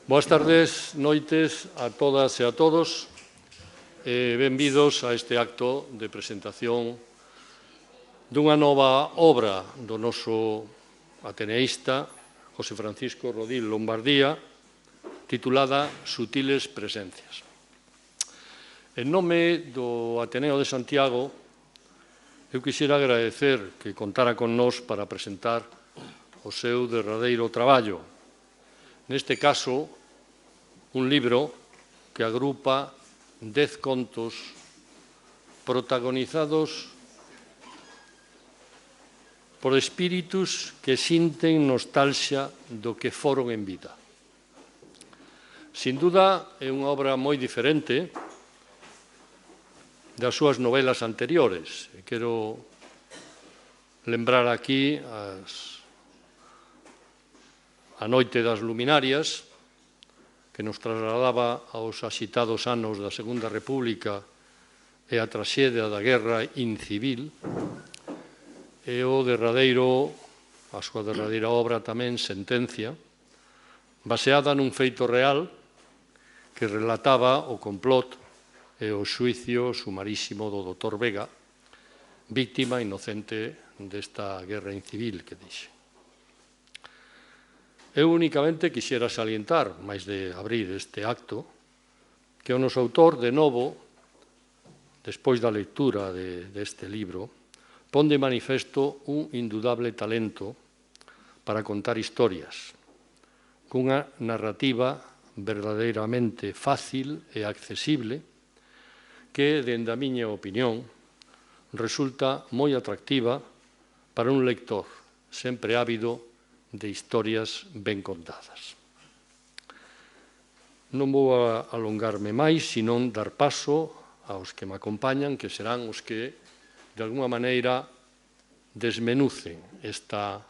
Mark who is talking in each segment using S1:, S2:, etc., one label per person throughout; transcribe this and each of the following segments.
S1: Boas tardes, noites a todas e a todos. Benvidos a este acto de presentación dunha nova obra do noso ateneísta José Francisco Rodil Lombardía, titulada Sutiles presencias. En nome do Ateneo de Santiago, eu quixera agradecer que contara con nós para presentar o seu derradeiro traballo. Neste caso, un libro que agrupa 10 contos protagonizados por espíritus que sinten nostalgia do que foron en vida. Sin duda, é unha obra moi diferente das súas novelas anteriores. Quero lembrar aquí A noite das luminarias, que nos trasladaba aos axitados anos da Segunda República e a traxedia da guerra incivil, e a súa derradeira obra tamén, Sentencia, baseada nun feito real que relataba o complot e o xuicio sumarísimo do Dr. Vega, víctima inocente desta guerra incivil que dixe. Eu únicamente quixera salientar, máis de abrir este acto, que o noso autor, de novo, despois da lectura deste libro, pon de manifesto un indudable talento para contar historias, cunha narrativa verdadeiramente fácil e accesible que, dende a miña opinión, resulta moi atractiva para un lector sempre ávido de historias ben contadas. Non vou alongarme máis, senón dar paso aos que me acompañan, que serán os que, de alguma maneira, desmenucen esta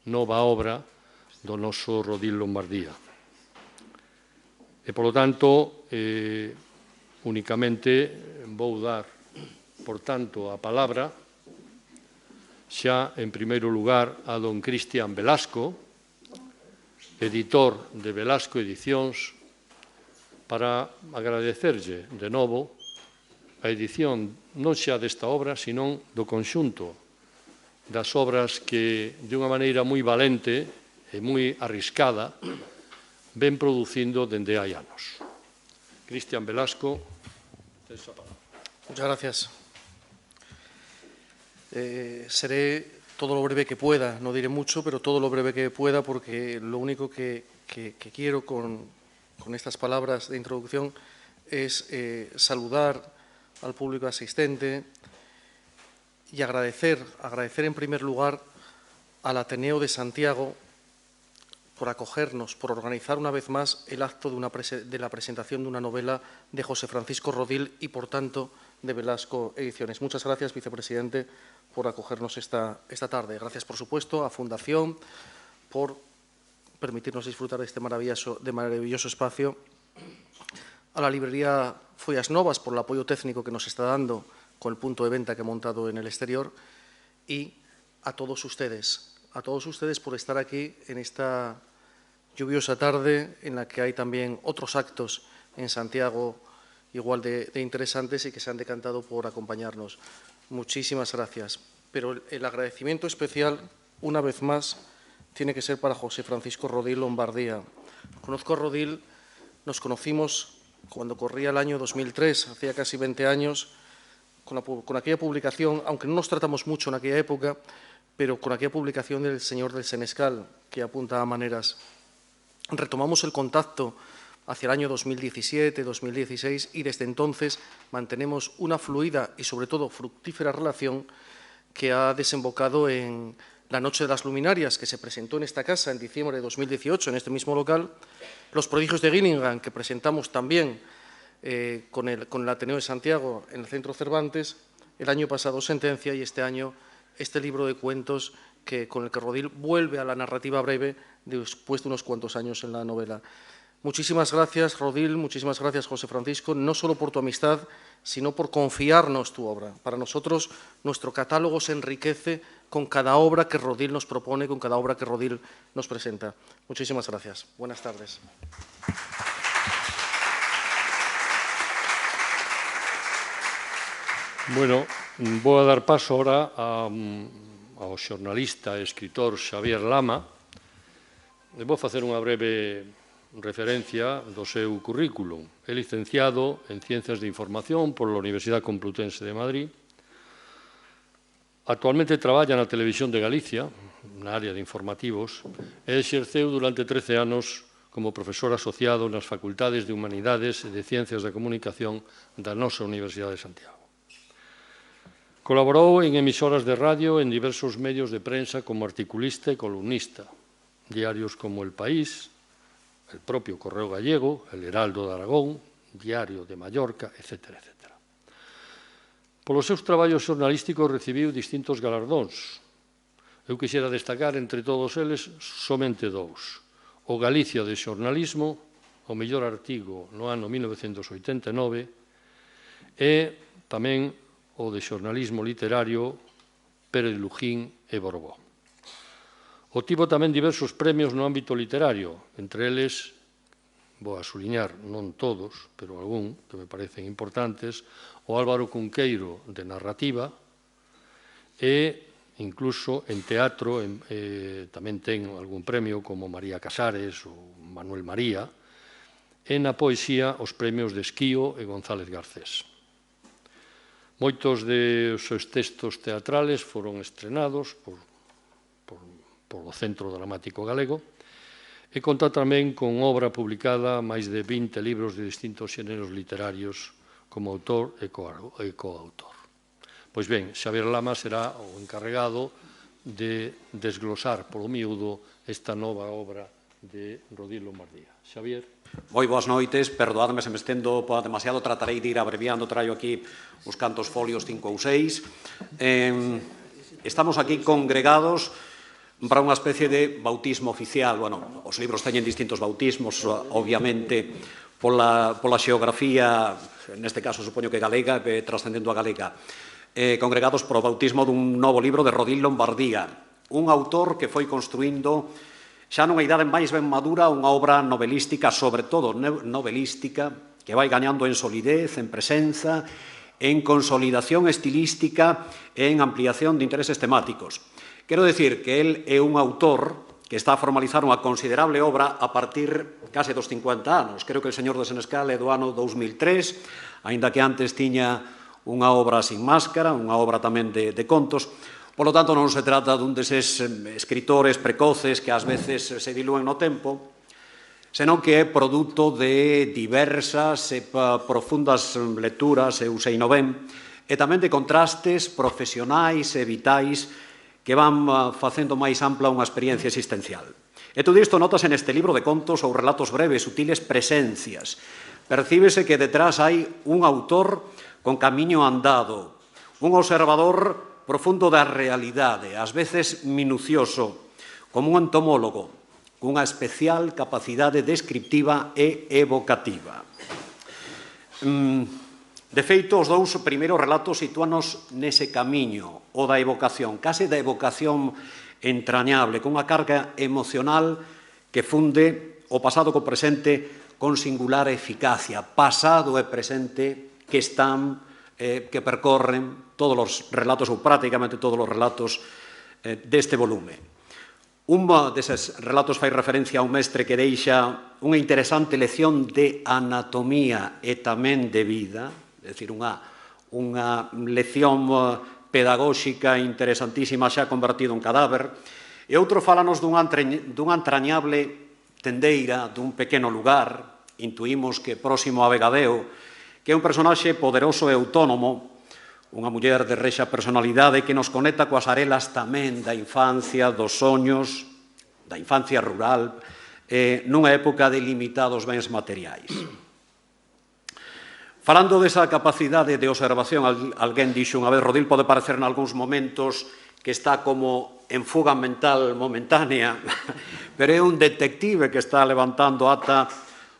S1: nova obra do noso Rodil Lombardía. E, polo tanto, únicamente vou dar, por tanto, a palabra xa, en primeiro lugar, a don Cristian Velasco, editor de Velasco Edicións, para agradecerlle de novo a edición non xa desta obra, senón do conxunto das obras que, de unha maneira moi valente e moi arriscada, ven producindo dende hai anos. Cristian Velasco, tes a palabra.
S2: Muchas gracias. Seré todo lo breve que pueda, no diré mucho, pero todo lo breve que pueda, porque lo único que quiero con estas palabras de introducción es saludar al público asistente y agradecer en primer lugar al Ateneo de Santiago por acogernos, por organizar una vez más el acto de la presentación de una novela de José Francisco Rodil y, por tanto, de Velasco Ediciones. Muchas gracias, vicepresidente, por acogernos esta tarde. Gracias, por supuesto, a Fundación por permitirnos disfrutar de este maravilloso espacio, a la librería Follas Novas por el apoyo técnico que nos está dando con el punto de venta que he montado en el exterior, y a todos ustedes por estar aquí en esta lluviosa tarde en la que hay también otros actos en Santiago igual de interesantes y que se han decantado por acompañarnos. Muchísimas gracias. Pero el agradecimiento especial, una vez más, tiene que ser para José Francisco Rodil Lombardía. Conozco a Rodil, nos conocimos cuando corría el año 2003, hacía casi 20 años, con aquella publicación, aunque no nos tratamos mucho en aquella época, pero con aquella publicación del Señor del Senescal, que apunta a maneras. Retomamos el contacto hacia el año 2017, 2016, y desde entonces mantenemos una fluida y sobre todo fructífera relación que ha desembocado en la Noche de las Luminarias, que se presentó en esta casa en diciembre de 2018, en este mismo local, Los Prodigios de Gillingham, que presentamos también con el Ateneo de Santiago en el Centro Cervantes, el año pasado Sentencia, y este año este libro de cuentos con el que Rodil vuelve a la narrativa breve después de unos cuantos años en la novela. Muchísimas gracias, Rodil, muchísimas gracias, José Francisco, no solo por tu amistad, sino por confiarnos tu obra. Para nosotros, nuestro catálogo se enriquece con cada obra que Rodil nos propone, con cada obra que Rodil nos presenta. Muchísimas gracias. Buenas tardes.
S1: Bueno, vou a dar paso ahora ao xornalista e escritor Xavier Lama. Vou facer unha breve referencia do seu currículum. É licenciado en Ciencias de Información pola Universidade Complutense de Madrid. Actualmente traballa na Televisión de Galicia, na área de informativos, e exerceu durante 13 anos como profesor asociado nas Facultades de Humanidades e de Ciencias da Comunicación da nosa Universidade de Santiago. Colaborou en emisoras de radio en diversos medios de prensa como articulista e columnista, diarios como El País, el propio Correo Gallego, El Heraldo de Aragón, Diario de Mallorca, etc. Polos seus traballos xornalísticos recibiu distintos galardóns. Eu quixera destacar entre todos eles somente dous. O Galicia de Xornalismo, o mellor artigo no ano 1989, e tamén o de Xornalismo Literario Pérez Lujín e Borbó. Obtivo tamén diversos premios no ámbito literario, entre eles, vou a suliñar, non todos, pero algún que me parecen importantes, o Álvaro Cunqueiro de Narrativa e incluso en teatro tamén ten algún premio como María Casares ou Manuel María, e na poesía os premios de Esquío e González Garcés. Moitos dos seus textos teatrales foron estrenados polo Centro Dramático Galego e conta tamén con obra publicada máis de 20 libros de distintos xéneros literarios como autor e coautor. Pois ben, Xavier Lama será o encarregado de desglosar polo miúdo esta nova obra de Rodil Lombardía. Xavier.
S3: Moi boas noites, perdoadme se me estendo demasiado, tratarei de ir abreviando, traio aquí uns cantos folios 5 ou 6. Estamos aquí congregados para unha especie de bautismo oficial. Bueno, os libros teñen distintos bautismos, obviamente, pola xeografía, neste caso supoño que galega, trascendendo a galega, congregados por o bautismo dun novo libro de Rodil Lombardía, un autor que foi construindo xa nunha idade máis ben madura unha obra novelística, sobre todo novelística, que vai gañando en solidez, en presenza, en consolidación estilística e en ampliación de intereses temáticos. Quero dicir que el é un autor que está a formalizar unha considerable obra a partir case dos 50 anos. Creo que El Señor de Senescal é do ano 2003, aínda que antes tiña unha obra sin máscara, unha obra tamén de contos. Polo tanto, non se trata dun deses escritores precoces que ás veces se dilúen no tempo, senón que é produto de diversas e profundas lecturas, eu sei no ben, e tamén de contrastes profesionais e vitais que van facendo máis ampla unha experiencia existencial. E todo isto notase neste libro de contos ou relatos breves, sutiles presencias. Percíbese que detrás hai un autor con camiño andado, un observador profundo da realidade, ás veces minucioso, como un entomólogo, cunha especial capacidade descriptiva e evocativa. De feito, os dous primeiros relatos sitúanos nese camiño, o da evocación, case da evocación entrañable, con unha carga emocional que funde o pasado co presente con singular eficacia, pasado e presente que están, que percorren todos os relatos, ou prácticamente todos os relatos deste volume. Un deses relatos fai referencia a un mestre que deixa unha interesante lección de anatomía e tamén de vida, é dicir, unha lección pedagóxica interesantísima xa convertido en cadáver, e outro fálanos dunha entrañable tendeira dun pequeno lugar, intuímos que próximo a Vegadeo, que é un personaxe poderoso e autónomo, unha muller de rexa personalidade que nos conecta coas arelas tamén da infancia, dos soños, da infancia rural, nunha época de limitados bens materiais. Falando desa capacidade de observación, alguén dixo unha vez, Rodil pode parecer nalgúns momentos que está como en fuga mental momentánea, pero é un detective que está levantando ata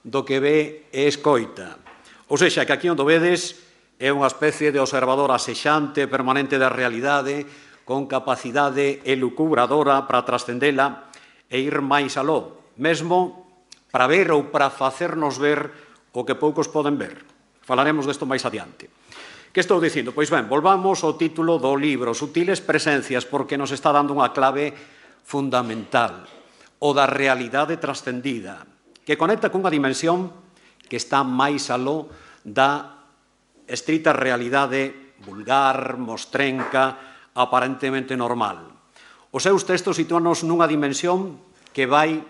S3: do que ve e escoita. Ou seja, que aquí onde vedes é unha especie de observador asexante, permanente da realidade, con capacidade elucubradora para trascendela e ir máis aló, mesmo para ver ou para facernos ver o que poucos poden ver. Falaremos desto máis adiante. Que estou dicindo? Pois ben, volvamos ao título do libro, Sutiles presencias, porque nos está dando unha clave fundamental, o da realidade trascendida, que conecta cunha dimensión que está máis aló da estrita realidade vulgar, mostrenca, aparentemente normal. Os seus textos sitúanos nunha dimensión que vai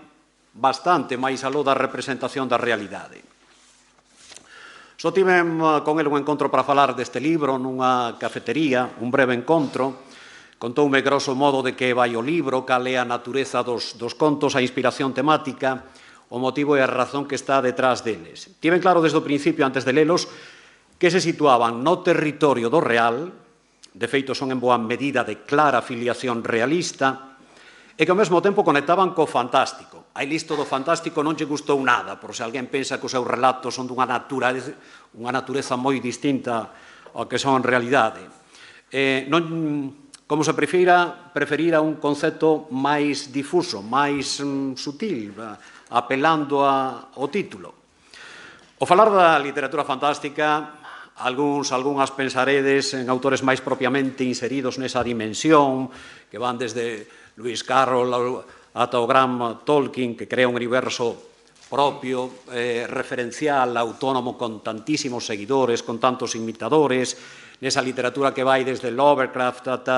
S3: bastante máis aló da representación da realidade. Só tivem con el un encontro para falar deste libro nunha cafetería, un breve encontro. Contoume grosso modo de que vai o libro, cal é a natureza dos contos, a inspiración temática, o motivo e a razón que está detrás deles. Tiven claro desde o principio, antes de lelos, que se situaban no territorio do real, de feito son en boa medida de clara filiación realista, e que ao mesmo tempo conectaban co fantástico. A listo do fantástico non lle gustou nada, por se alguén pensa que os seus relatos son dunha natureza moi distinta ao que son en realidade. Como se preferira un concepto máis difuso, máis sutil, apelando ao título. O falar da literatura fantástica, algunhas pensaredes en autores máis propiamente inseridos nesa dimensión, que van desde Lewis Carroll ata o gran Tolkien, que crea un universo propio, referencial, autónomo, con tantísimos seguidores, con tantos imitadores, nesa literatura que vai desde Lovecraft ata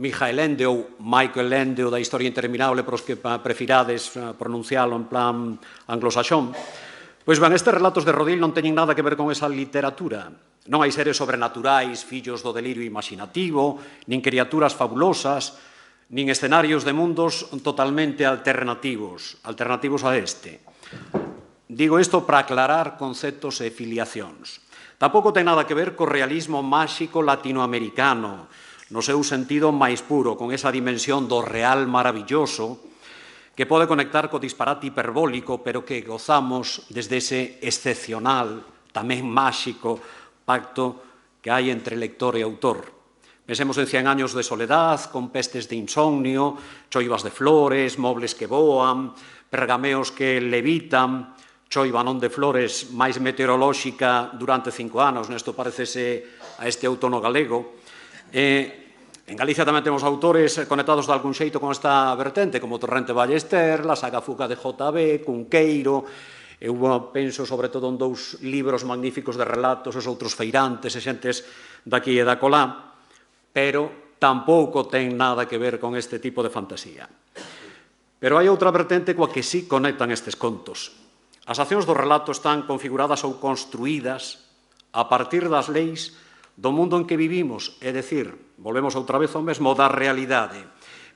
S3: Michael Ende ou Michael Ende ou da Historia interminable, para os que prefirades pronuncialo en plan anglosaxón. Pois ben, estes relatos de Rodil non teñen nada que ver con esa literatura. Non hai seres sobrenaturais, fillos do delirio imaginativo, nin criaturas fabulosas, nin escenarios de mundos totalmente alternativos a este. Digo isto para aclarar conceptos e filiacións. Tampouco ten nada que ver co realismo máxico latinoamericano, no seu sentido máis puro, con esa dimensión do real maravilloso, que pode conectar co disparate hiperbólico, pero que gozamos desde ese excepcional, tamén máxico, pacto que hai entre lector e autor. Pensemos en 100 años de soledad, con pestes de insomnio, choivas de flores, mobles que voan, pergameos que levitan, choiva non de flores máis meteorolóxica durante 5 anos, nesto parecese a este outono galego. En Galicia tamén temos autores conectados de algún xeito con esta vertente, como Torrente Ballester, la saga Fuga de J.B., Cunqueiro. Eu penso sobre todo en 2 libros magníficos de relatos, os outros feirantes e xentes daqui e da colá, pero tampouco ten nada que ver con este tipo de fantasía. Pero hai outra vertente coa que sí conectan estes contos. As accións do relato están configuradas ou construídas a partir das leis do mundo en que vivimos, é dicir, volvemos outra vez ao mesmo da realidade,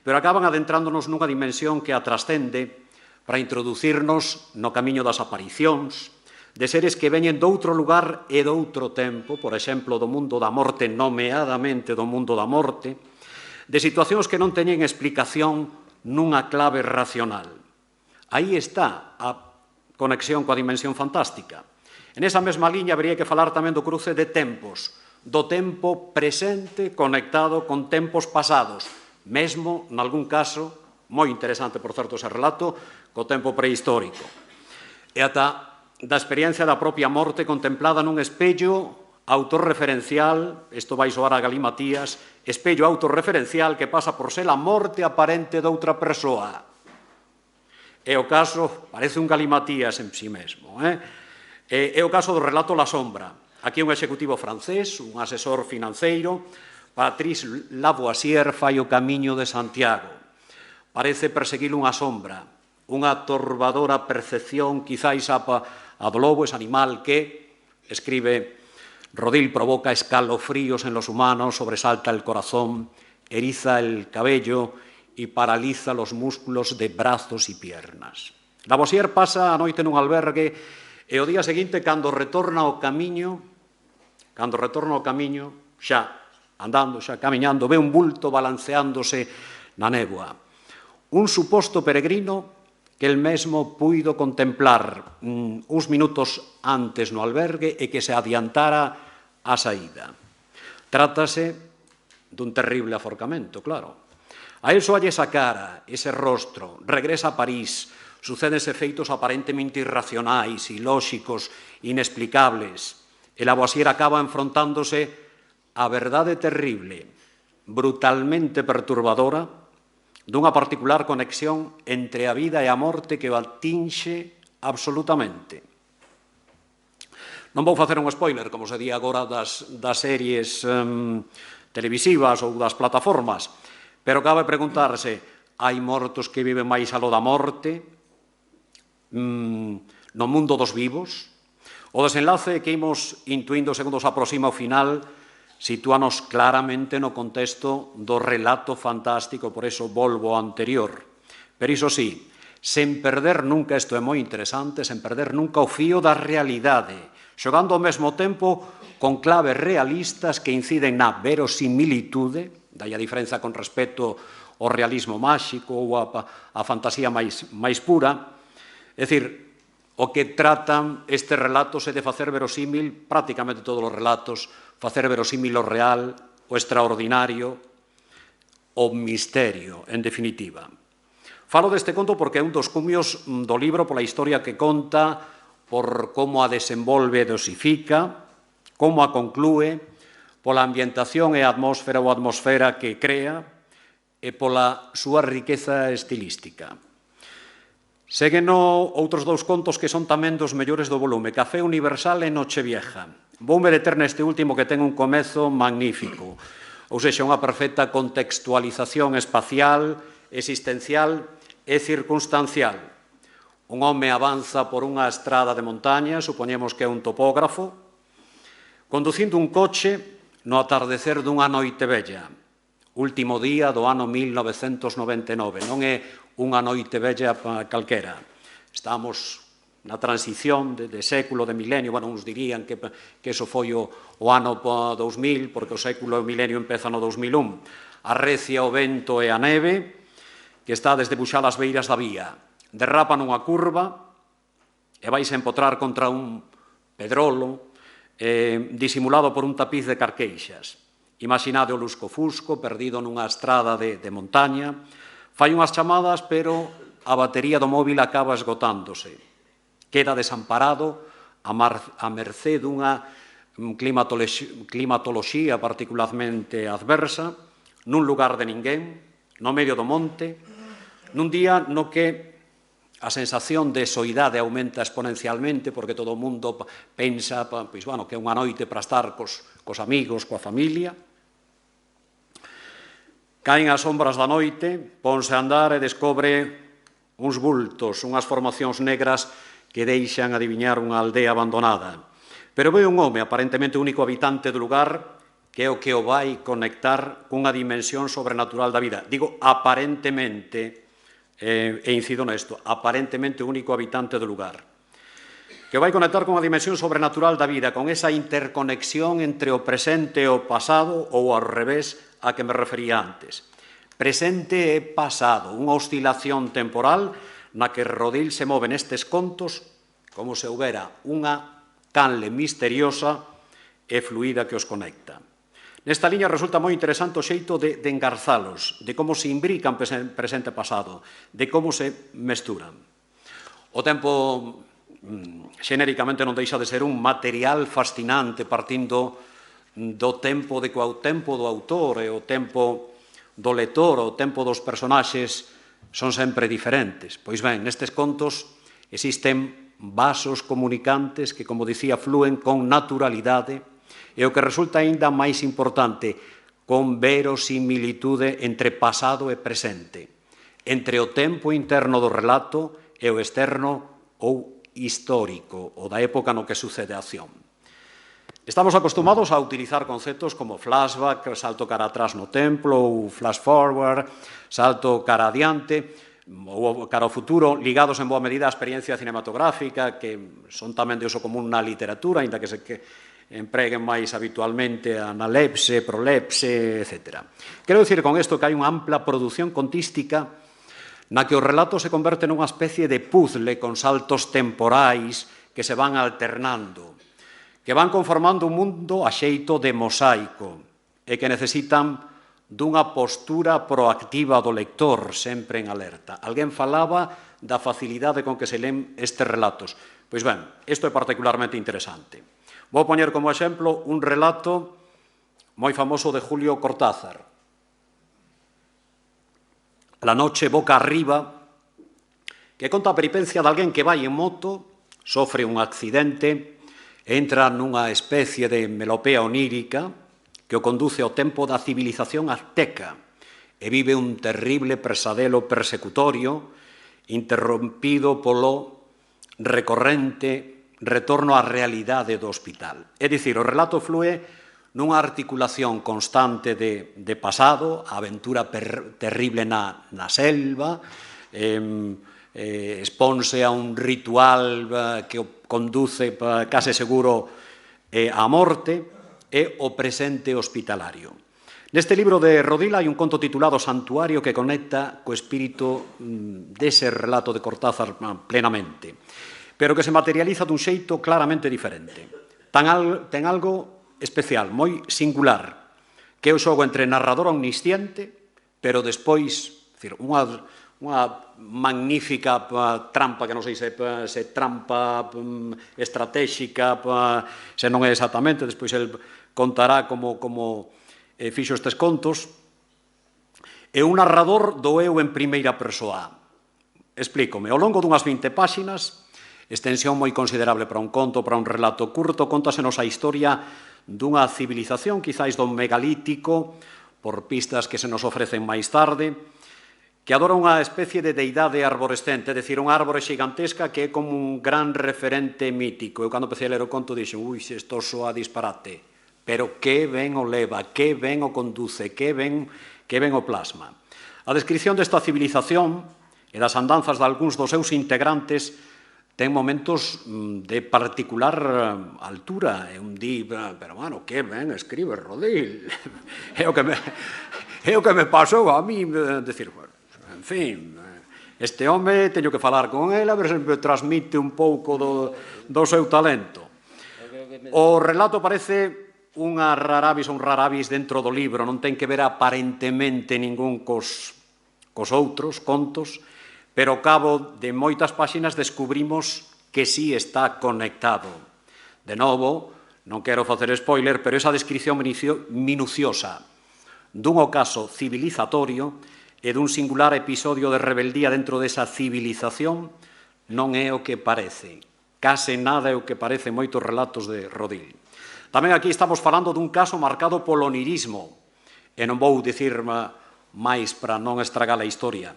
S3: pero acaban adentrándonos nunha dimensión que a trascende para introducirnos no camiño das aparicións, de seres que veñen doutro lugar e doutro tempo, por exemplo, do mundo da morte, nomeadamente do mundo da morte, de situacións que non teñen explicación nunha clave racional. Aí está a conexión coa dimensión fantástica. En esa mesma liña habería que falar tamén do cruce de tempos, do tempo presente conectado con tempos pasados, mesmo, nalgún caso, moi interesante, por certo, ese relato, co tempo prehistórico. E ata da experiencia da propia morte contemplada nun espello autorreferencial, isto vai soar a galimatías, espello autorreferencial que pasa por ser a morte aparente doutra persoa. É o caso, parece un galimatías en si mesmo, é o caso do relato La Sombra. Aquí un executivo francés, un asesor financeiro, Patrice Lavoisier fai o camiño de Santiago. Parece perseguir unha sombra, unha turbadora percepción, quizáis a do lobo, ese animal que, escribe Rodil, provoca escalofríos en los humanos, sobresalta el corazón, eriza el cabello y paraliza los músculos de brazos y piernas. Lavoisier pasa a noite nun albergue e o día seguinte, cando retorna ao camiño, xa andando, xa camiñando, ve un bulto balanceándose na néboa. Un suposto peregrino que el mesmo puido contemplar uns minutos antes no albergue e que se adiantara a saída. Trátase dun terrible aforcamento, claro. A él soalle esa cara, ese rostro, regresa a París, sucédense feitos aparentemente irracionais, ilóxicos, inexplicables. El Lavoisier acaba enfrontándose a verdade terrible, brutalmente perturbadora, dunha particular conexión entre a vida e a morte que o atinxe absolutamente. Non vou facer un spoiler, como se di agora das series televisivas ou das plataformas, pero cabe preguntarse, hai mortos que viven máis aló da morte no mundo dos vivos? O desenlace que imos intuindo segundo se aproxima ao final sitúanos claramente no contexto do relato fantástico, por eso volvo ao anterior. Pero iso sí, sen perder nunca, isto é moi interesante, sen perder nunca o fío da realidade, xogando ao mesmo tempo con claves realistas que inciden na verosimilitude, dai a diferenza con respecto ao realismo máxico ou a fantasía máis pura. É dicir, o que tratan estes relatos é de facer verosímil prácticamente todos os relatos, facer verosímil o real, o extraordinario, o misterio, en definitiva. Falo deste conto porque é un dos cumios do libro pola historia que conta, por como a desenvolve e dosifica, como a conclúe, pola ambientación e a atmósfera ou atmosfera que crea e pola súa riqueza estilística. Ségueno outros dous contos que son tamén dos mellores do volume, Café Universal e Nochevieja. Voume deter neste último que ten un comezo magnífico, ou sexa, unha perfecta contextualización espacial, existencial e circunstancial. Un home avanza por unha estrada de montaña, supoñemos que é un topógrafo, conducindo un coche no atardecer dunha noite bella, último día do ano 1999, non é unha noite bella calquera. Estamos na transición de século, de milenio, bueno, uns dirían que eso foi o ano 2000, porque o século e o milenio empeza no 2001. Arrecia o vento e a neve, que está desde buxar as beiras da vía. Derrapa nunha curva e vais a empotrar contra un pedrolo disimulado por un tapiz de carqueixas. Imaginade o lusco-fusco perdido nunha estrada de montaña, fai unhas chamadas, pero a batería do móvil acaba esgotándose. Queda desamparado a mercé dunha climatoloxía particularmente adversa, nun lugar de ninguén, no medio do monte, nun día no que a sensación de soidade aumenta exponencialmente porque todo o mundo pensa pois, bueno, que é unha noite para estar cos amigos, coa familia. Caen as sombras da noite, ponse a andar e descobre uns bultos, unhas formacións negras que deixan adiviñar unha aldea abandonada. Pero ve un home, aparentemente único habitante do lugar, que é o que o vai conectar cunha dimensión sobrenatural da vida. Digo aparentemente, e incido nesto, aparentemente único habitante do lugar, que vai conectar con a dimensión sobrenatural da vida, con esa interconexión entre o presente e o pasado, ou ao revés a que me refería antes. Presente e pasado, unha oscilación temporal na que Rodil se move nestes contos como se houbera unha canle misteriosa e fluida que os conecta. Nesta liña resulta moi interesante o xeito de engarzalos, de como se imbrican presente e pasado, de como se mesturan. O tempo, xenéricamente, non deixa de ser un material fascinante partindo do tempo do autor e o tempo do lector, o tempo dos personaxes son sempre diferentes. Pois ben, nestes contos existen vasos comunicantes que, como dicía, flúen con naturalidade e o que resulta aínda máis importante, con verosimilitude entre pasado e presente, entre o tempo interno do relato e o externo ou histórico, o da época no que sucede a acción. Estamos acostumados a utilizar conceptos como flashback, salto cara atrás no tempo, ou flash forward, salto cara adiante, ou cara ao futuro, ligados en boa medida á experiencia cinematográfica, que son tamén de uso común na literatura, ainda que se empreguen máis habitualmente a analepse, prolepse, etc. Quero dicir con isto que hai unha ampla produción contística na que o relato se converte nunha especie de puzzle con saltos temporais que se van alternando, que van conformando un mundo a xeito de mosaico e que necesitan dunha postura proactiva do lector, sempre en alerta. Alguén falaba da facilidade con que se len estes relatos. Pois ben, isto é particularmente interesante. Vou poñer como exemplo un relato moi famoso de Julio Cortázar. La noche boca arriba, que conta a peripencia de alguén que vai en moto, sofre un accidente, entra nunha especie de melopea onírica que o conduce ao tempo da civilización azteca e vive un terrible pesadelo persecutorio interrompido polo recorrente retorno á realidade do hospital. É dicir, o relato flúe nunha articulación constante de pasado, a aventura terrible na selva, exponse a un ritual que o conduce case seguro á morte e o presente hospitalario. Neste libro de Rodil hai un conto titulado Santuario que conecta co espírito dese relato de Cortázar plenamente, pero que se materializa dun xeito claramente diferente. Ten algo especial, moi singular, que é o xogo entre narrador omnisciente, pero despois, unha magnífica trampa, que non sei se trampa estratégica, se non é exactamente, despois el contará como fixo estes contos, e un narrador do eu en primeira persoa. Explícome, ao longo dunhas 20 páxinas, extensión moi considerable para un conto, para un relato curto, contásenos a historia dunha civilización, quizáis do megalítico, por pistas que se nos ofrecen máis tarde, que adora unha especie de deidade arborescente, é dicir, unha árbore xigantesca que é como un gran referente mítico. Eu, cando empecé a ler o conto, dixen, ui, isto soa disparate, pero que ben o leva, que ben o conduce, que ben o plasma. A descripción desta civilización e das andanzas de algúns dos seus integrantes ten momentos de particular altura. E un di, pero, bueno, que ben escribe Rodil. É o que me pasou a mí, decir, bueno, en fin, este home teño que falar con ele, a ver se me transmite un pouco do seu talento. O relato parece unha raravis ou un raravis dentro do libro, non ten que ver aparentemente ningún cos outros contos, pero ao cabo de moitas páxinas descubrimos que sí está conectado. De novo, non quero facer spoiler, pero esa descripción minuciosa dun ocaso civilizatorio e dun singular episodio de rebeldía dentro desa civilización non é o que parece. Case nada é o que parece en moitos relatos de Rodil. Tamén aquí estamos falando dun caso marcado polo onirismo, e non vou dicir máis para non estragar a historia.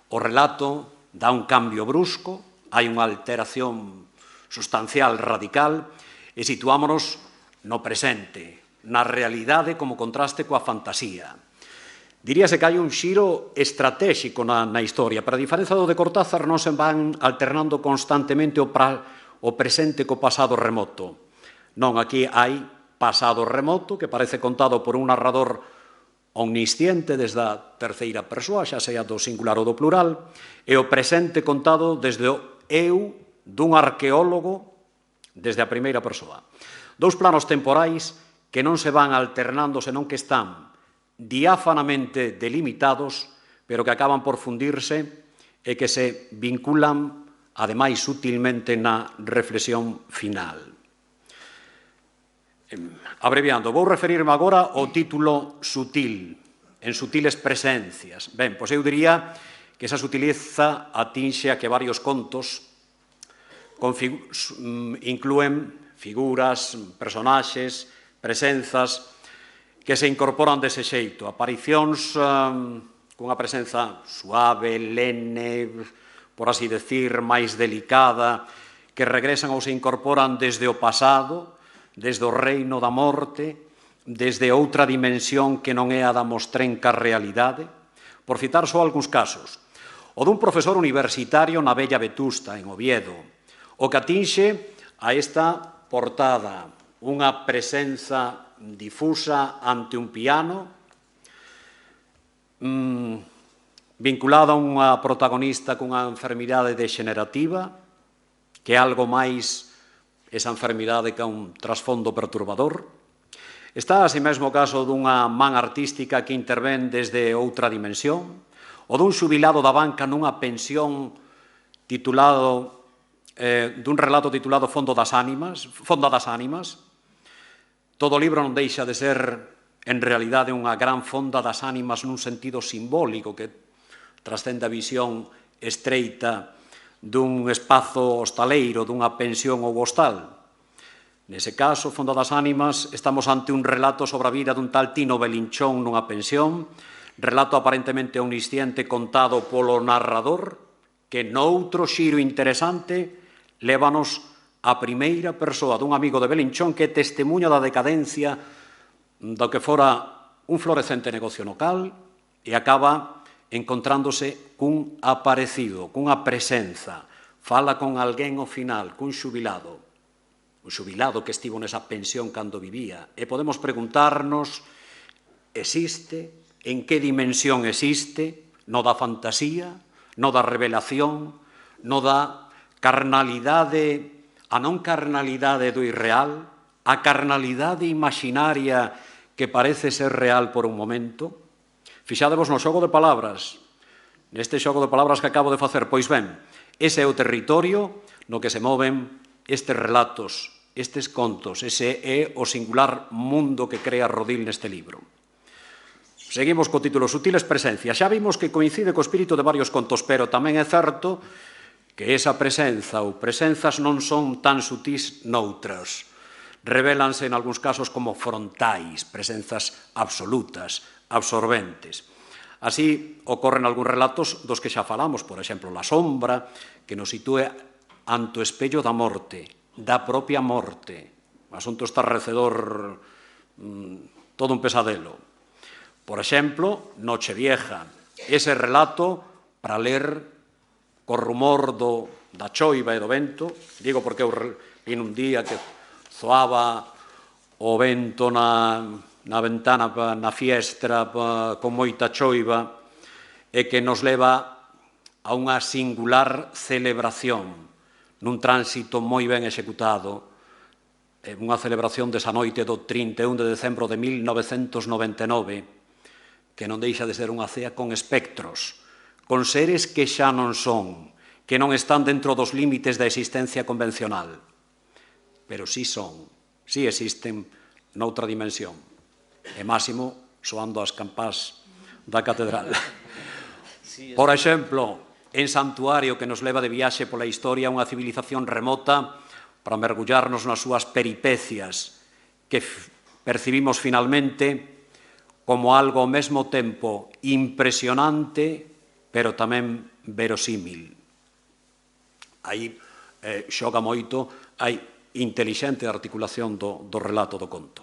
S3: O relato dá un cambio brusco, hai unha alteración sustancial radical e situámonos no presente, na realidade como contraste coa fantasía. Diríase que hai un xiro estratégico na historia, pero a diferenza do de Cortázar non se van alternando constantemente o presente co pasado remoto. Non, aquí hai pasado remoto que parece contado por un narrador omnisciente desde a terceira persoa, xa sea do singular ou do plural, e o presente contado desde o eu dun arqueólogo desde a primeira persoa. Dous planos temporais que non se van alternando, senón que están diáfanamente delimitados, pero que acaban por fundirse e que se vinculan, ademais, sutilmente na reflexión final. Abreviando, vou referirme agora ao título sutil, en sutiles presencias. Ben, pois eu diría que esa sutileza atinxe a que varios contos inclúen figuras, personaxes, presenzas que se incorporan dese xeito. Aparicións cunha presenza suave, lene, por así decir, máis delicada, que regresan ou se incorporan desde o pasado, desde o reino da morte, desde outra dimensión que non é a da mostrenca realidade. Por citar só algúns casos, o dun profesor universitario na Bella Vetusta, en Oviedo, o que atinxe a esta portada, unha presenza difusa ante un piano, vinculada a unha protagonista cunha enfermidade degenerativa, que é algo máis esa enfermidade que é un trasfondo perturbador. Está así mesmo o caso dunha man artística que intervén desde outra dimensión, ou dun xubilado da banca nunha pensión titulado dun relato titulado Fonda das Ánimas. Todo o libro non deixa de ser en realidade unha gran fonda das ánimas nun sentido simbólico que trascende a visión estreita dun espazo hostaleiro, dunha pensión ou hostal. Nese caso, Fonda das Ánimas, estamos ante un relato sobre a vida dun tal Tino Belinchón nunha pensión, relato aparentemente omnisciente contado polo narrador, que noutro xiro interesante lévanos a primeira persoa dun amigo de Belinchón que testemunha da decadencia do que fora un florecente negocio local e acaba encontrándose cun aparecido, cunha presenza, fala con alguén ao final, cun xubilado, un xubilado que estivo nesa pensión cando vivía, e podemos preguntarnos, existe? En que dimensión existe? No da fantasía? No da revelación? No da carnalidade, a non carnalidade do irreal? A carnalidade imaginaria que parece ser real por un momento? Fixádevos no xogo de palabras, neste xogo de palabras que acabo de facer, pois ben, ese é o territorio no que se moven estes relatos, estes contos, ese é o singular mundo que crea Rodil neste libro. Seguimos co título Sutiles presencias. Xa vimos que coincide co espírito de varios contos, pero tamén é certo que esa presenza ou presenzas non son tan sutís noutras. Revélanse en algúns casos como frontais, presenzas absolutas, absorbentes. Así ocorren algúns relatos dos que xa falamos, por exemplo, La sombra, que nos sitúe ante o espello da morte, da propia morte. O asunto estarrecedor, todo un pesadelo. Por exemplo, Nochevieja, ese relato para ler co rumor da choiva e do vento, digo porque eu vin un día que zoaba o vento na ventana, na fiestra, con moita choiva, e que nos leva a unha singular celebración nun tránsito moi ben executado, unha celebración desa noite do 31 de decembro de 1999, que non deixa de ser unha cea con espectros, con seres que xa non son, que non están dentro dos límites da existencia convencional, pero sí son, sí existen noutra dimensión, e máximo soando as campás da catedral. Por exemplo, en Santuario, que nos leva de viaxe pola historia a unha civilización remota para mergullarnos nas súas peripecias que percibimos finalmente como algo ao mesmo tempo impresionante, pero tamén verosímil. Aí xoga moito a intelixente articulación do relato do conto.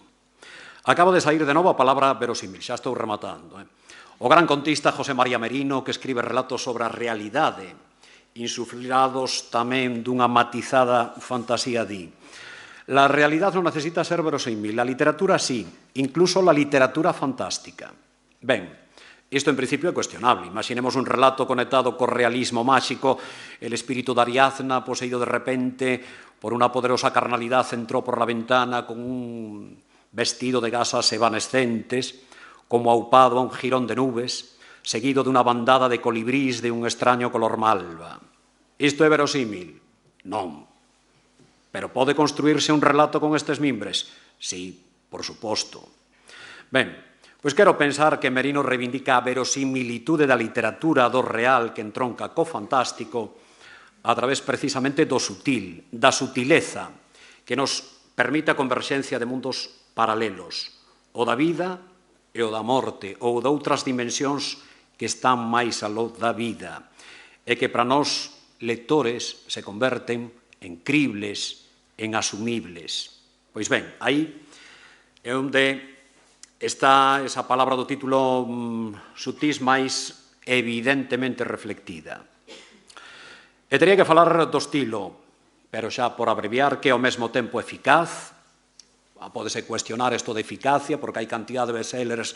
S3: Acabo de saír de novo a palabra verosímil, xa estou rematando. O gran contista José María Merino, que escribe relatos sobre a realidade, insuflados tamén dunha matizada fantasía, di: la realidad non necesita ser verosímil, la literatura sí, incluso la literatura fantástica. Ben, isto en principio é cuestionable. Imaginemos un relato conectado co realismo máxico, el espírito de Ariadna, poseído de repente por unha poderosa carnalidad, entró por la ventana con un vestido de gasas evanescentes, como aupado a un jirón de nubes, seguido dunha bandada de colibrís de un extraño color malva. Isto é verosímil? Non. Pero pode construirse un relato con estes mimbres? Sí, por suposto. Ben, pois quero pensar que Merino reivindica a verosimilitude da literatura do real que entronca co fantástico a través precisamente do sutil, da sutileza, que nos permite a converxencia de mundos paralelos, o da vida e o da morte, ou doutras dimensións que están máis aló da vida, e que para nós, lectores, se converten en cribles, en asumibles. Pois ben, aí é onde está esa palabra do título sutís máis evidentemente reflectida. E teria que falar do estilo, pero xa por abreviar, que ao mesmo tempo eficaz. Pódese cuestionar isto de eficacia, porque hai cantidad de bestsellers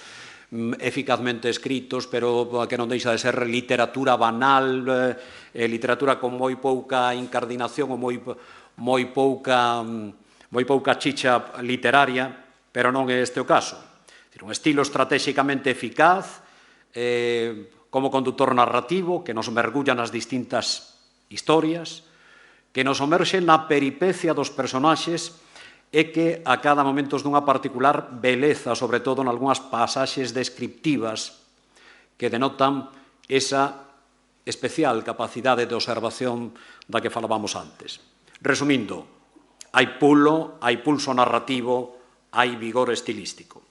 S3: eficazmente escritos, pero que non deixa de ser literatura banal, literatura con moi pouca incardinación ou moi pouca chicha literaria, pero non é este o caso. Un estilo estratégicamente eficaz, como conductor narrativo, que nos mergulla nas distintas historias, que nos somerxe na peripecia dos personaxes é que a cada momentos dunha particular beleza, sobre todo en algunhas pasaxes descriptivas que denotan esa especial capacidade de observación da que falábamos antes. Resumindo, hai pulso narrativo, hai vigor estilístico.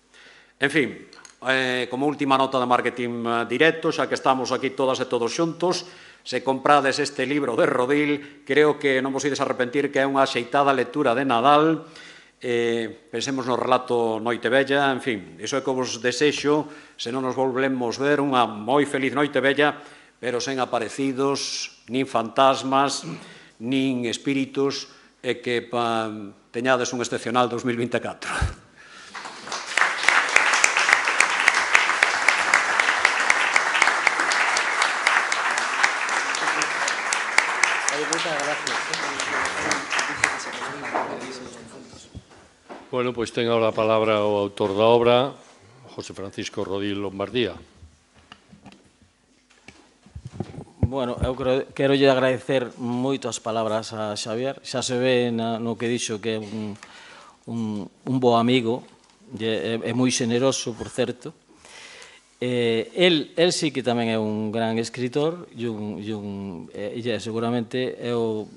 S3: En fin, como última nota de marketing directo, xa que estamos aquí todas e todos xuntos, se comprades este libro de Rodil, creo que non vos ides arrepentir que é unha axeitada lectura de Nadal. Pensemos no relato Noite Bella, en fin, iso é que vos desexo, se non nos volvemos ver, unha moi feliz Noite Bella, pero sen aparecidos, nin fantasmas, nin espíritus, e que teñades un excepcional 2024.
S1: Bueno, pois ten agora a palabra o autor da obra, José Francisco Rodil Lombardía.
S4: Bueno, eu quero lle agradecer moito as palabras a Xavier. Xa se ve no que dixo que é un bo amigo, é moi xeneroso, por certo. El sí que tamén é un gran escritor e seguramente é o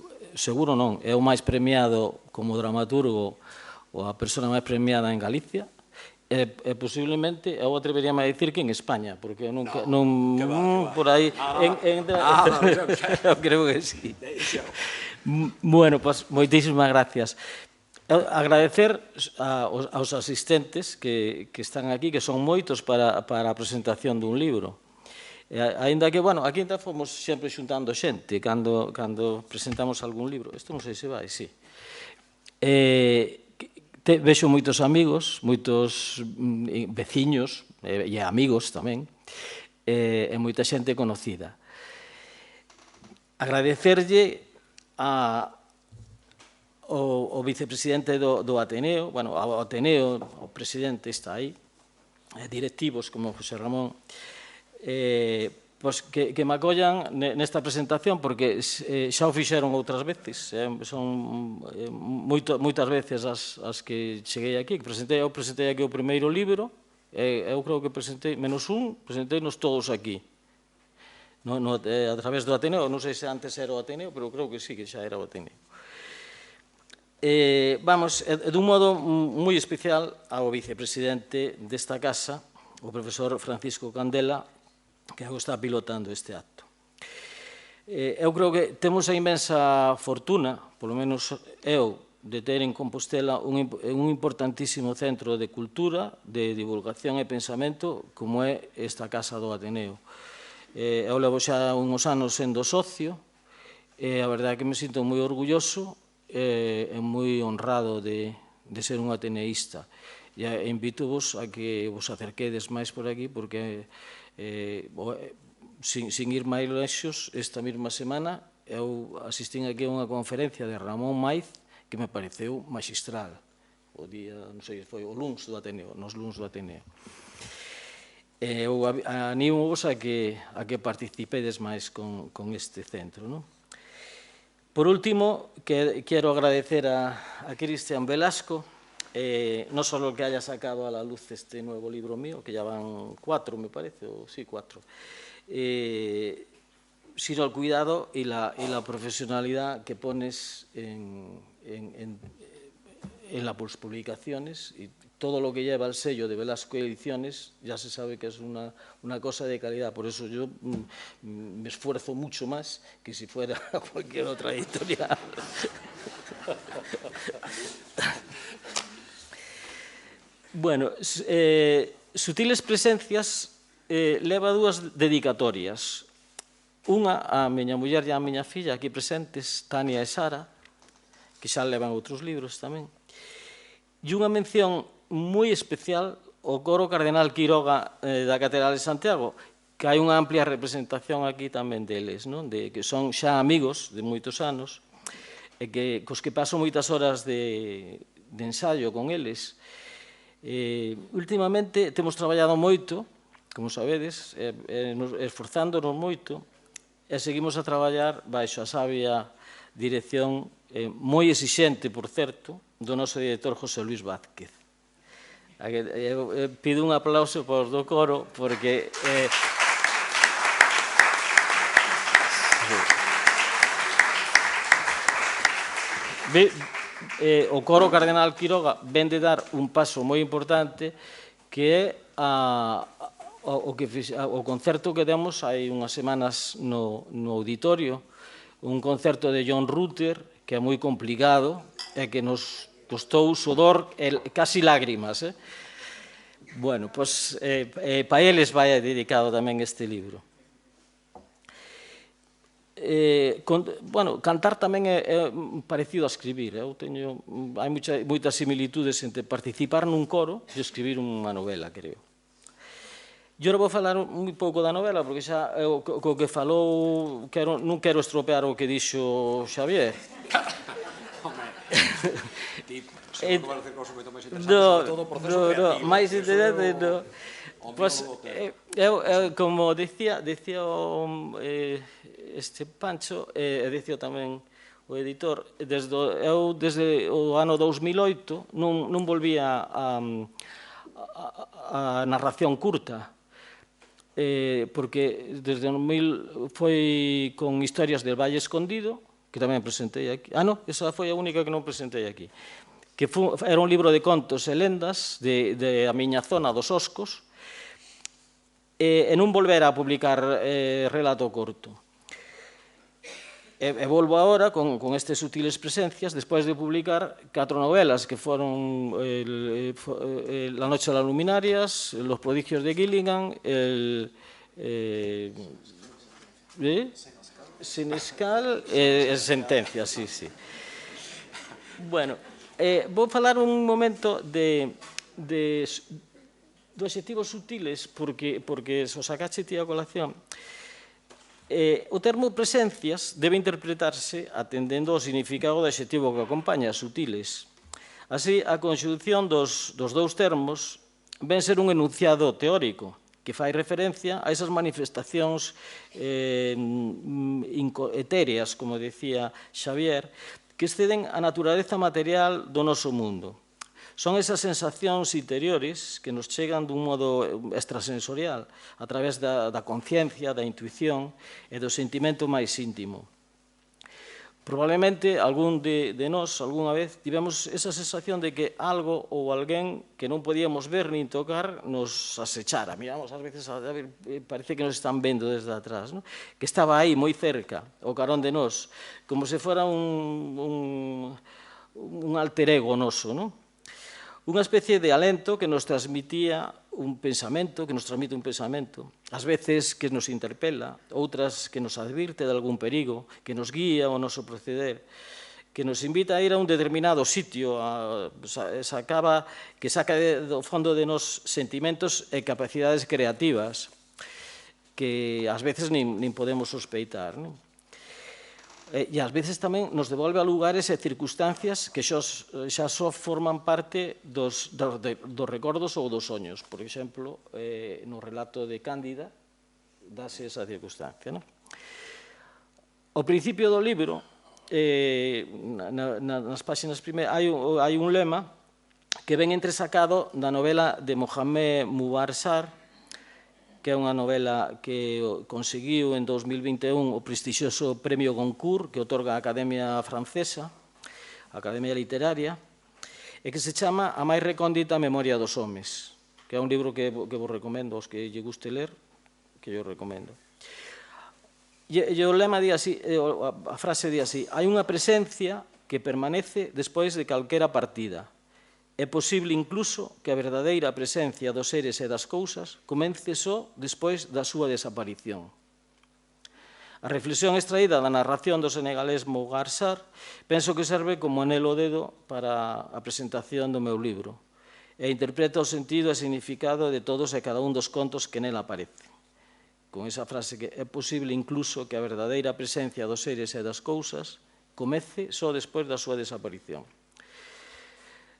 S4: máis premiado como dramaturgo ou a persona máis premiada en Galicia. E posiblemente, eu atreveríame a dicir que en España, porque non por aí... Eu creo que sí. Bueno, pois, moitísimas gracias. Agradecer aos asistentes que están aquí, que son moitos para a presentación dun libro. Ainda que, bueno, aquí fomos sempre xuntando xente cando presentamos algún libro. Isto non sei se vai, sí. Vexo moitos amigos, moitos veciños e amigos tamén, e moita xente conocida. Agradecerlle ao vicepresidente do Ateneo, bueno, ao Ateneo, o presidente está aí, directivos como José Ramón, que me acollan nesta presentación, porque xa o fixeron outras veces, son moitas veces as que cheguei aquí, eu presentei aquí o primeiro libro, eu creo que presentei, menos un, presentei-nos todos aquí, a través do Ateneo, non sei se antes era o Ateneo, pero creo que sí, que xa era o Ateneo. Vamos, dun modo moi especial ao vicepresidente desta casa, o profesor Francisco Candela, que está pilotando este acto. Eu creo que temos a inmensa fortuna, polo menos eu, de ter en Compostela un importantísimo centro de cultura, de divulgación e pensamento, como é esta Casa do Ateneo. Eu levo xa uns anos sendo socio, e a verdade é que me sinto moi orgulloso e moi honrado de ser un ateneísta. E invito-vos a que vos acerquedes máis por aquí, porque sin ir máis lexos, esta mesma semana eu asistín aquí a unha conferencia de Ramón Maiz que me pareceu magistral. O día, non sei, foi o luns do Ateneo, nos luns do Ateneo. Eu animo-vos a que participedes máis con este centro. Por último, quero agradecer a Cristian Velasco, no solo que haya sacado a la luz este nuevo libro mío, que ya van 4, me parece, o sí, 4, sino el cuidado y la profesionalidad que pones en las publicaciones, y todo lo que lleva el sello de Velasco Ediciones ya se sabe que es una cosa de calidad. Por eso yo me esfuerzo mucho más que si fuera cualquier otra editorial. Bueno, Sutiles Presencias leva 2 dedicatorias. Unha a miña muller e a miña filla aquí presentes, Tania e Sara, que xa levan outros libros tamén. E unha mención moi especial ao coro Cardenal Quiroga da Catedral de Santiago, que hai unha amplia representación aquí tamén deles, que son xa amigos de moitos anos, e cos que paso moitas horas de ensayo con eles. Últimamente temos traballado moito, como sabedes, esforzándonos moito, e seguimos a traballar baixo a sabia dirección moi exixente, por certo, do noso director José Luis Vázquez. Pido un aplauso para os do coro, porque... O coro Cardenal Quiroga ven de dar un paso moi importante, que é o concerto que demos hai unhas semanas no auditorio, un concerto de John Rutter, que é moi complicado e que nos costou sudor e casi lágrimas. Bueno, pois para eles vai dedicado tamén este libro. Bueno, cantar tamén é parecido a escribir. Hai moitas similitudes entre participar nun coro e escribir unha novela, creo. Eu vou falar un pouco da novela, porque xa co que falou non quero estropear o que dixo Xavier. Máis interesante, non. Pois, como dicía este Pancho, e dicía tamén o editor, eu desde o ano 2008 non volvía a narración curta, porque desde o 2000 foi con Historias del Valle Escondido, que tamén presentei aquí. Non, esa foi a única que non presentei aquí. Que era un libro de contos e lendas de a miña zona dos Oscos, e non volver a publicar relato corto. E volvo agora con estes sutiles presencias, despois de publicar 4 novelas, que foron La noche de las luminarias, Los prodigios de Gilligan, Senescal e Sentencia, sí. Bueno, vou falar un momento de adxectivos sutiles, porque os sacache ti a colación. O termo presencias debe interpretarse atendendo ao significado do adxectivo que acompaña, sutiles. Así, a conxunción dos dous termos ven ser un enunciado teórico que fai referencia a esas manifestacións etéreas, como decía Xavier, que exceden a naturaleza material do noso mundo. Son esas sensacións interiores que nos chegan dun modo extrasensorial, a través da conciencia, da intuición e do sentimento máis íntimo. Probablemente algún de nós, algunha vez, tivemos esa sensación de que algo ou alguén que non podíamos ver nin tocar nos asechara. Miramos, ás veces, parece que nos están vendo desde atrás, que estaba aí, moi cerca, ao carón de nós, como se fora un alter ego noso, non? Unha especie de alento que nos transmitía un pensamento, que nos transmite un pensamento, ás veces que nos interpela, outras que nos advirte de algún perigo, que nos guía o noso proceder, que nos invita a ir a un determinado sitio, que saca do fondo de nos sentimentos e capacidades creativas que ás veces nin podemos sospeitar, non? E ás veces tamén nos devolve a lugares e circunstancias que xa só forman parte dos recordos ou dos soños. Por exemplo, no relato de Cándida, dase esa circunstancia. Ao principio do libro, nas páxinas primeiras, hai un lema que ven entresacado da novela de Mohamed Moubarsar, que é unha novela que conseguiu en 2021 o prestixioso Premio Goncourt, que otorga a Academia Francesa, a Academia Literaria, e que se chama A máis recóndita memoria dos homes, que é un libro que vos recomendo, aos que lle guste ler, que yo recomendo. E o lema di así, a frase di así: hai unha presencia que permanece despois de calquera partida. É posible incluso que a verdadeira presencia dos seres e das cousas comece só despois da súa desaparición. A reflexión extraída da narración do senegalés Moubarsar penso que serve como anelo dedo para a presentación do meu libro e interpreta o sentido e significado de todos e cada un dos contos que nela aparece. Con esa frase que é posible incluso que a verdadeira presencia dos seres e das cousas comece só despois da súa desaparición.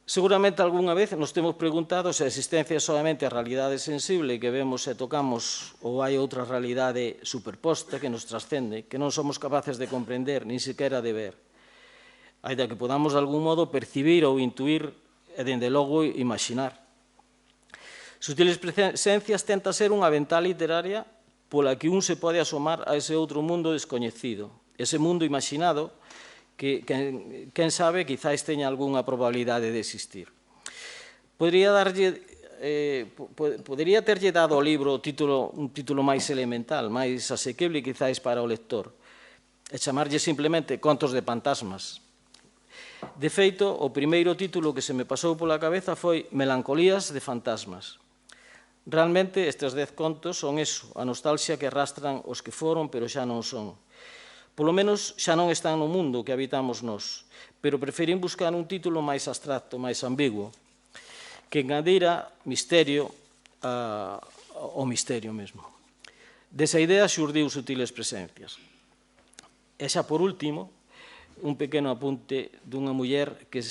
S4: Seguramente algunha vez nos temos preguntado se a existencia é solamente a realidade sensible que vemos e tocamos ou hai outra realidade superposta que nos trascende, que non somos capaces de comprender, nin sequera de ver. aínda que podamos de algún modo percibir ou intuir e, dende logo, imaxinar. Sutiles presencias tenta ser unha ventá literaria pola que un se pode asomar a ese outro mundo descoñecido, ese mundo imaginado que, quen sabe, quizáis teña algunha probabilidade de existir. Podría terlle dado ao libro un título máis elemental, máis asequible quizáis para o lector, e chamarlle simplemente Contos de Pantasmas. De feito, o primeiro título que se me pasou pola cabeza foi Melancolías de Fantasmas. Realmente, estes 10 contos son eso, a nostalgia que arrastran os que foron, pero xa non son. Polo menos xa non están no mundo que habitamos nós, pero preferín buscar un título máis abstracto, máis ambiguo, que engadira misterio ao misterio mesmo. Desa idea xurdiu Sutiles Presencias. E xa por último, un pequeno apunte dunha muller que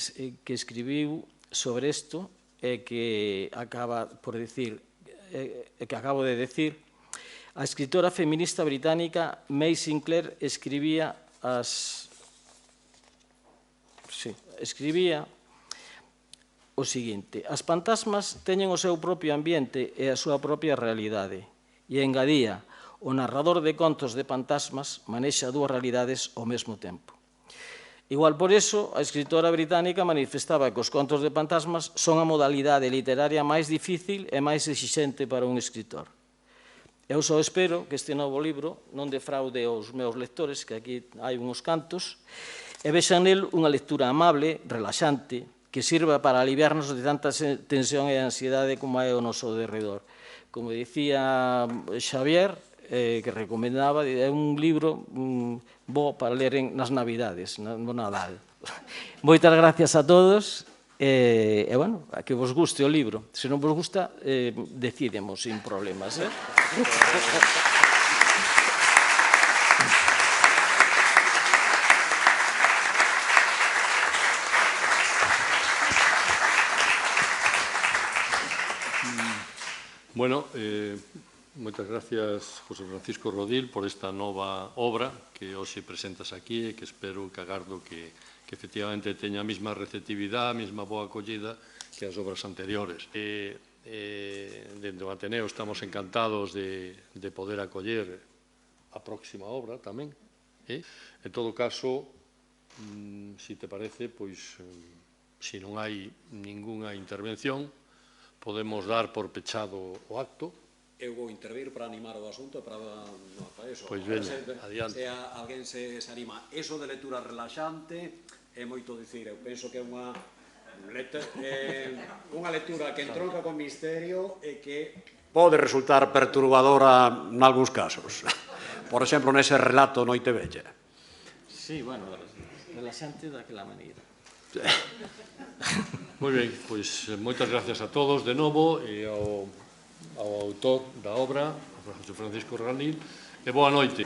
S4: escribiu sobre isto e que acaba por decir, que acabo de decir, a escritora feminista británica May Sinclair escribía o seguinte: as fantasmas teñen o seu propio ambiente e a súa propia realidade, e engadía, o narrador de contos de fantasmas manexa dúas realidades ao mesmo tempo. Igual por iso, a escritora británica manifestaba que os contos de fantasmas son a modalidade literaria máis difícil e máis exixente para un escritor. Eu só espero que este novo libro non defraude aos meus lectores, que aquí hai uns cantos, e vexan nel unha lectura amable, relaxante, que sirva para aliviarnos de tanta tensión e ansiedade como é o noso derredor. Como dicía Xavier, que recomendaba, é un libro bo para ler nas Navidades, no Nadal. Moitas gracias a todos e, bueno, a que vos guste o libro. Se non vos gusta, decidemos sin problemas.
S1: Bueno, moitas gracias, José Francisco Rodil, por esta nova obra que hoxe presentas aquí e que espero que agardo que efectivamente teña a mesma receptividade, a mesma boa acollida que as obras anteriores. Dentro do Ateneo estamos encantados de poder acoller a próxima obra tamén. En todo caso, se te parece, pois, se non hai ningunha intervención, podemos dar por pechado o acto.
S3: Eu vou intervir para animar o asunto para eso.
S1: Pois veña, adiante.
S3: Se alguén se anima. Eso de lectura relaxante é moito dicir. Eu penso que é unha lectura que entronca con misterio e que pode resultar perturbadora nalgúns casos. Por exemplo, nese relato Noite Vella.
S4: Sí, bueno, relaxante daquela maneira.
S1: Moi ben, pois moitas gracias a todos de novo e ao autor da obra, José Francisco Rodil, e boa noite.